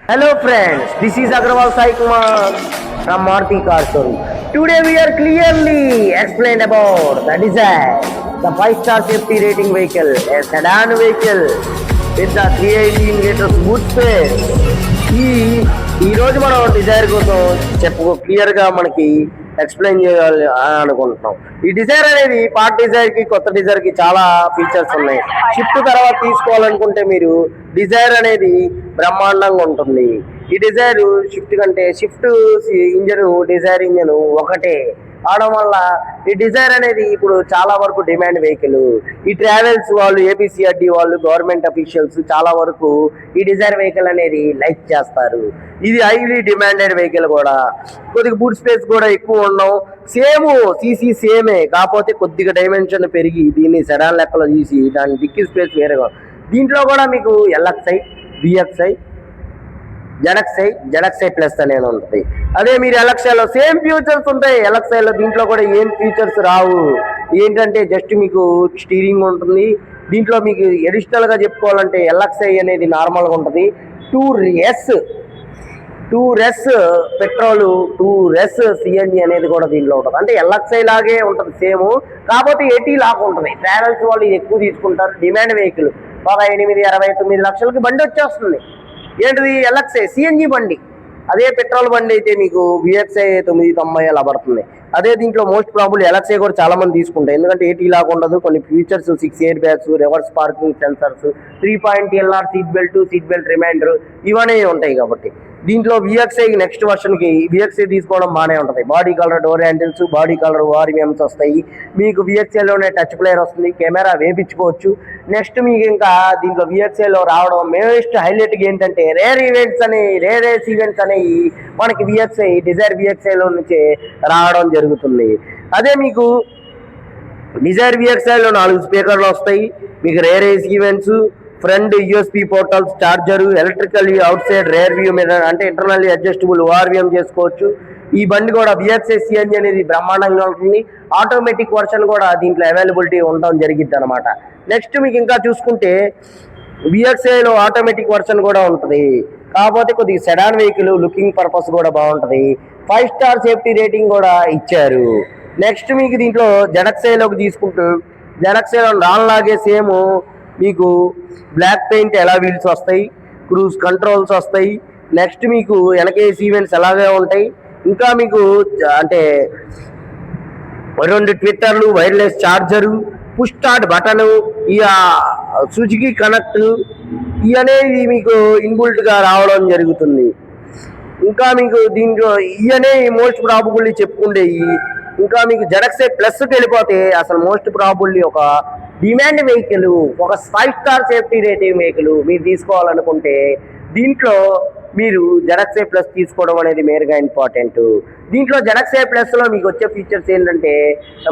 Hello friends, this is Agrawal Sai Kumar from Maruti Car Showroom. Today we are clearly explained about the Dzire, the 5-star safety rating vehicle, a sedan vehicle with the 318 liters boot space. ఈ రోజు మనం Dzire కోసం clear గా మనకి explain చేయాలి అని అనుకుంటున్నాం. ఈ డిజైర్ అనేది పాత డిజైర్ కి కొత్త డిజైర్ కి చాలా ఫీచర్స్ ఉన్నాయి. షిఫ్ట్ తర్వాత తీసుకోవాలనుకుంటే మీరు డిజైర్ అనేది బ్రహ్మాండంగా ఉంటుంది. ఈ డిజైర్ షిఫ్ట్ కంటే షిఫ్ట్ ఇంజన్ డిజైర్ ఇంజన్ ఒకటే అవడం వల్ల ఈ డిజైర్ అనేది ఇప్పుడు చాలా వరకు డిమాండ్ వెహికల్. ఈ ట్రావెల్స్ వాళ్ళు, ఏపీసీఆర్డీ వాళ్ళు, గవర్నమెంట్ అఫీషియల్స్ చాలా వరకు ఈ డిజైర్ వెహికల్ అనేది లైక్ చేస్తారు. ఇది హైలీ డిమాండెడ్ వెహికల్ కూడా. కొద్దిగా బూట్ స్పేస్ కూడా ఎక్కువ ఉండవు. సేమ్ సీసీ సేమే, కాకపోతే కొద్దిగా డైమెన్షన్ పెరిగి దీన్ని సెడాన్ లెక్కలో తీసి దాని డిక్కీ స్పేస్ వేరేగా. దీంట్లో కూడా మీకు ఎల్ఎక్స్ఐ, విఎక్స్ఐ, జెడ్ఎక్స్ఐ ప్లస్ అనేది ఉంటుంది. అదే మీరు ఎల్ఎక్స్ఐలో సేమ్ ఫీచర్స్ ఉంటాయి. ఎల్ఎక్స్ఐలో దీంట్లో కూడా ఏం ఫీచర్స్ రావు. ఏంటంటే జస్ట్ మీకు స్టీరింగ్ ఉంటుంది. దీంట్లో మీకు అడిషనల్గా చెప్పుకోవాలంటే ఎల్ఎక్స్ఐ అనేది నార్మల్గా ఉంటుంది. 2 రెస్ పెట్రోల్, 2 రెస్ సిఎన్జి అనేది కూడా దీంట్లో ఉంటుంది. అంటే ఎల్ఎక్స్ఐ లాగే ఉంటుంది సేమ్, కాకపోతే 80 లాగా ఉంటుంది. ట్రావెల్స్ వాళ్ళు ఇది ఎక్కువ తీసుకుంటారు. డిమాండ్ వెహికల్ 18-29 లక్షలకి బండి వచ్చేస్తుంది. ఏంటిది? ఎల్ఎక్స్ఐ సిఎన్జి బండి. అదే పెట్రోల్ బండి అయితే మీకు విఎక్స్ఐ 990 అలా పడుతుంది. అదే దీంట్లో మోస్ట్ ప్రాబుల్ ఎల్ఎక్స్ఐ కూడా చాలా మంది తీసుకుంటారు. ఎందుకంటే 80 లాగా ఉండదు. కొన్ని features 6 air bags, reverse parking sensors, 3.LR seat belt reminder ఇవన్నీ ఉంటాయి. కాబట్టి దీంట్లో విఎక్స్ఐ నెక్స్ట్ వర్షన్కి విఎక్స్ఐ తీసుకోవడం బాగానే ఉంటుంది. Body colour door handles, body colour ORVMs వస్తాయి. మీకు విఎక్స్ఐలోనే టచ్ ప్లేయర్ వస్తుంది. కెమెరా వేపించుకోవచ్చు. నెక్స్ట్ మీకు ఇంకా దీంట్లో విఎక్స్ఐలో రావడం మోస్ట్ హైలైట్ ఏంటంటే రేర్ ఈవెంట్స్ అనేవి మనకి డిజైర్ విఎక్స్ఐలో నుంచి రావడం జరుగుతుంది. అదే మీకు డిజైర్ విఎక్స్ఐలో 4 స్పీకర్లు వస్తాయి. మీకు rare events, front USB portals, charger, electrically out side rear view mirror, అంటే ఇంటర్నల్లీ అడ్జస్టబుల్ ఓఆర్విఎం చేసుకోవచ్చు. ఈ బండి కూడా విఎక్స్ఐ సిఎన్జి అనేది బ్రహ్మాండంగా ఉంటుంది. ఆటోమేటిక్ వర్షన్ కూడా దీంట్లో అవైలబిలిటీ ఉండడం జరిగిద్ది అనమాట. నెక్స్ట్ మీకు ఇంకా చూసుకుంటే విఎక్స్ఐలో ఆటోమేటిక్ వర్షన్ కూడా ఉంటుంది. కాకపోతే కొద్దిగా సెడాన్ వెహికల్ లుకింగ్ పర్పస్ కూడా బాగుంటుంది. 5-స్టార్ సేఫ్టీ రేటింగ్ కూడా ఇచ్చారు. నెక్స్ట్ మీకు దీంట్లో జెడ్ఎక్స్ఐలోకి తీసుకుంటూ జెడ్ఎక్స్ఐలో రాన్లాగే సేమ్ మీకు బ్లాక్ పెయింట్ ఎలా వీల్స్ వస్తాయి, క్రూజ్ కంట్రోల్స్ వస్తాయి. నెక్స్ట్ మీకు వెనక ఏసీ ఈవెంట్స్ ఎలాగే ఉంటాయి. ఇంకా మీకు అంటే 2 ట్విట్టర్లు, wireless charger, push start button, ఇక సుజుకి కనెక్ట్ ఇవి అనేది మీకు ఇన్బుల్ట్గా రావడం జరుగుతుంది. ఇంకా మీకు దీంట్లో ఇవనే మోస్ట్ ప్రాబబుల్లీ చెప్పుకుండేవి. ఇంకా మీకు జెడ్ఎక్స్ఐ ప్లస్కి వెళ్ళిపోతే అసలు మోస్ట్ ప్రాబబుల్లీ ఒక డిమాండ్ వెహికల్, ఒక 5-స్టార్ సేఫ్టీ రేటింగ్ వెహికల్ మీరు తీసుకోవాలనుకుంటే దీంట్లో మీరు జెడ్ఎక్స్ఐ ప్లస్ తీసుకోవడం అనేది మేరుగా ఇంపార్టెంట్. దీంట్లో జెడ్ఎక్స్ఐ ప్లస్లో మీకు వచ్చే ఫీచర్స్ ఏంటంటే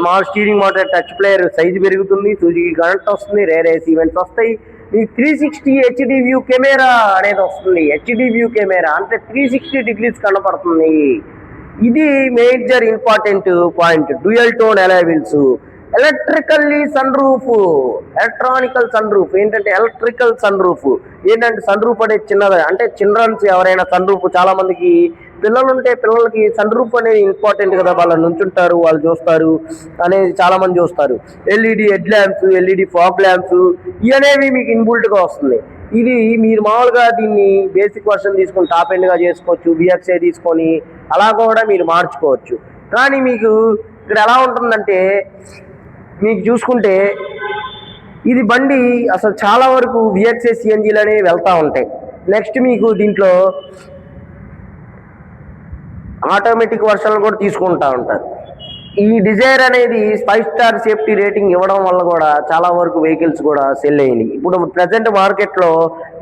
మామూలు steering motor, touch player size పెరుగుతుంది, సుజుకి కనెక్ట్ వస్తుంది, రేర్ ఏసీ ఈవెంట్స్ వస్తాయి. మీకు 360 హెచ్డి వ్యూ కెమెరా అనేది వస్తుంది. హెచ్డి వ్యూ కెమెరా అంటే 360 డిగ్రీస్ కనపడుతుంది. ఇది major important point. Dual tone alloy wheels, electronical sunroof. ఏంటంటే ఎలక్ట్రికల్ సన్ రూఫ్ ఏంటంటే సన్ రూఫ్ అనేది చిన్నది. అంటే చిల్డ్రన్స్ ఎవరైనా సన్ రూఫ్, చాలా మందికి పిల్లలు ఉంటే పిల్లలకి సన్ రూఫ్ అనేది ఇంపార్టెంట్ కదా. వాళ్ళు నుంచుంటారు, వాళ్ళు చూస్తారు అనేది చాలా మంది చూస్తారు. LED head lamps, LED fog lamps ఇవనేవి మీకు ఇన్బుల్ట్గా వస్తుంది. ఇది మీరు మామూలుగా దీన్ని బేసిక్ వర్షన్ తీసుకొని టాప్ ఎండ్గా చేసుకోవచ్చు. విఎక్స్ఐ తీసుకొని అలా కూడా మీరు మార్చుకోవచ్చు. కానీ మీకు ఇక్కడ ఎలా ఉంటుందంటే మీకు చూసుకుంటే ఇది బండి అసలు చాలా వరకు విఎక్స్ఐ సిఎన్జీలోనే వెళ్తూ ఉంటాయి. నెక్స్ట్ మీకు దీంట్లో ఆటోమేటిక్ వర్షన్లు కూడా తీసుకుంటూ ఉంటారు. ఈ డిజైర్ అనేది 5-స్టార్ సేఫ్టీ రేటింగ్ ఇవ్వడం వల్ల కూడా చాలా వరకు వెహికల్స్ కూడా సెల్ అయ్యింది. ఇప్పుడు ప్రజెంట్ మార్కెట్లో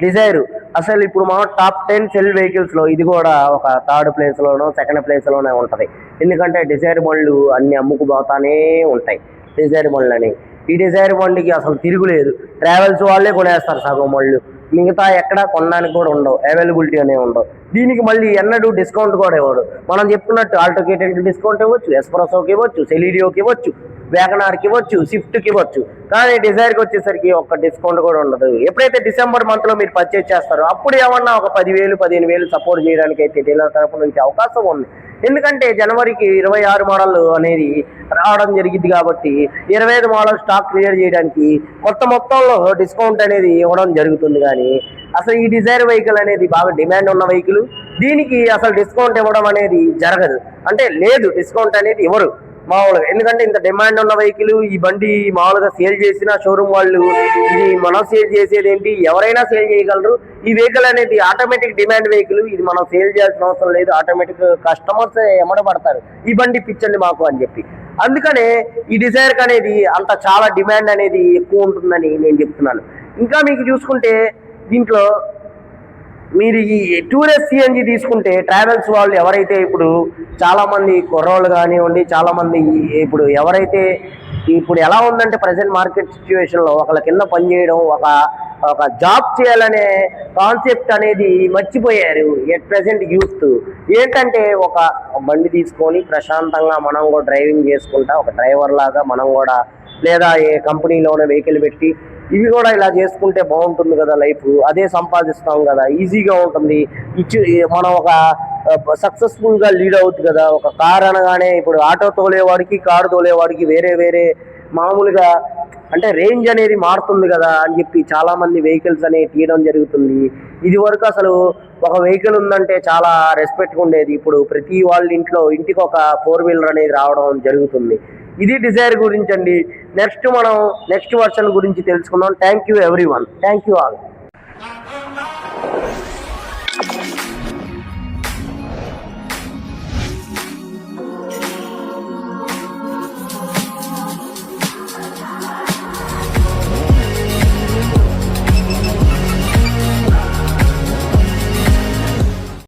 డిజైర్ అసలు ఇప్పుడు మా టాప్ 10 సెల్ వెహికల్స్లో ఇది కూడా ఒక 3rd ప్లేస్లోనో 2nd ప్లేస్లోనే ఉంటుంది. ఎందుకంటే డిజైర్ బండ్లు అన్ని అమ్ముకుపోతానే ఉంటాయి. డిజైర్ బండ్లు అని ఈ డిజైర్ బండికి అసలు తిరుగులేదు. ట్రావెల్స్ వాళ్ళే కొనేస్తారు సగం బండ్లు. మిగతా ఎక్కడ కొనడానికి కూడా ఉండవు, అవైలబిలిటీ అనేవి ఉండవు. దీనికి మళ్ళీ ఎన్నడూ డిస్కౌంట్ కూడా ఇవ్వడు. మనం చెప్పుకున్నట్టు ఆల్టోకేటెడ్ డిస్కౌంట్ ఇవ్వచ్చు, ఎస్ప్రెసోకి ఇవ్వచ్చు, సెలీరియోకి ఇవ్వచ్చు, వ్యాగనార్కి ఇవ్వచ్చు, స్విఫ్ట్కి ఇవ్వచ్చు. కానీ డిజైర్కి వచ్చేసరికి ఒక్క డిస్కౌంట్ కూడా ఉండదు. ఎప్పుడైతే డిసెంబర్ మంత్లో మీరు పర్చేజ్ చేస్తారో అప్పుడు ఏమన్నా ఒక 10,000 15,000 సపోర్ట్ చేయడానికి అయితే డీలర్ తరపు నుంచి అవకాశం ఉంది. ఎందుకంటే జనవరికి 26 మోడల్ అనేది రావడం జరిగింది కాబట్టి 25 మోడల్ స్టాక్ క్లియర్ చేయడానికి కొత్త మొత్తంలో డిస్కౌంట్ అనేది ఇవ్వడం జరుగుతుంది. కానీ అసలు ఈ డిజైర్ వెహికల్ అనేది బాగా డిమాండ్ ఉన్న వెహికల్, దీనికి అసలు డిస్కౌంట్ ఇవ్వడం అనేది జరగదు. అంటే లేదు, డిస్కౌంట్ అనేది ఇవ్వరు మామూలుగా. ఎందుకంటే ఇంత డిమాండ్ ఉన్న వెహికల్, ఈ బండి మామూలుగా సేల్ చేసిన షోరూమ్ వాళ్ళు ఇది మనం సేల్ చేసేది ఏంటి, ఎవరైనా సేల్ చేయగలరు. ఈ వెహికల్ అనేది ఆటోమేటిక్ డిమాండ్ వెహికల్, ఇది మనం సేల్ చేయాల్సిన అవసరం లేదు. ఆటోమేటిక్ కస్టమర్స్ ఎమ్మడబడతారు ఈ బండి పిచ్చండి మాకు అని చెప్పి. అందుకనే ఈ డిజైర్కి అనేది అంత చాలా డిమాండ్ అనేది ఎక్కువ ఉంటుందని నేను చెప్తున్నాను. ఇంకా మీకు చూసుకుంటే దీంట్లో మీరు ఈ టూరెస్ట్ సిఎన్జి తీసుకుంటే ట్రావెల్స్ వాళ్ళు ఎవరైతే ఇప్పుడు చాలామంది కుర్రోళ్ళు కానివ్వండి, చాలామంది ఇప్పుడు ఎవరైతే ఇప్పుడు ఎలా ఉందంటే ప్రజెంట్ మార్కెట్ సిచ్యువేషన్లో ఒకళ్ళ కింద పనిచేయడం, ఒక జాబ్ చేయాలనే కాన్సెప్ట్ అనేది మర్చిపోయారు ఎట్ ప్రజెంట్ యూత్. ఏంటంటే ఒక బండి తీసుకొని ప్రశాంతంగా మనం కూడా డ్రైవింగ్ చేసుకుంటా ఒక డ్రైవర్ లాగా మనం కూడా, లేదా ఏ కంపెనీలోనే వెహికల్ పెట్టి ఇవి కూడా ఇలా చేసుకుంటే బాగుంటుంది కదా లైఫ్, అదే సంపాదిస్తాం కదా, ఈజీగా ఉంటుంది. మనం ఒక సక్సెస్ఫుల్గా లీడ్ అవుతుంది కదా. ఒక కార్ అనగానే ఇప్పుడు ఆటో తోలేవాడికి కారు తోలేవాడికి వేరే వేరే మామూలుగా అంటే రేంజ్ అనేది మారుతుంది కదా అని చెప్పి చాలామంది వెహికల్స్ అనేవి తీయడం జరుగుతుంది. ఇది వరకు అసలు ఒక వెహికల్ ఉందంటే చాలా రెస్పెక్ట్గా ఉండేది. ఇప్పుడు ప్రతి వాళ్ళ ఇంటికి ఒక 4 వీలర్ అనేది రావడం జరుగుతుంది. ఇది డిజైర్ గురించి అండి. మనం నెక్స్ట్ వర్షన్ గురించి తెలుసుకుందాం. Thank you everyone, thank you all.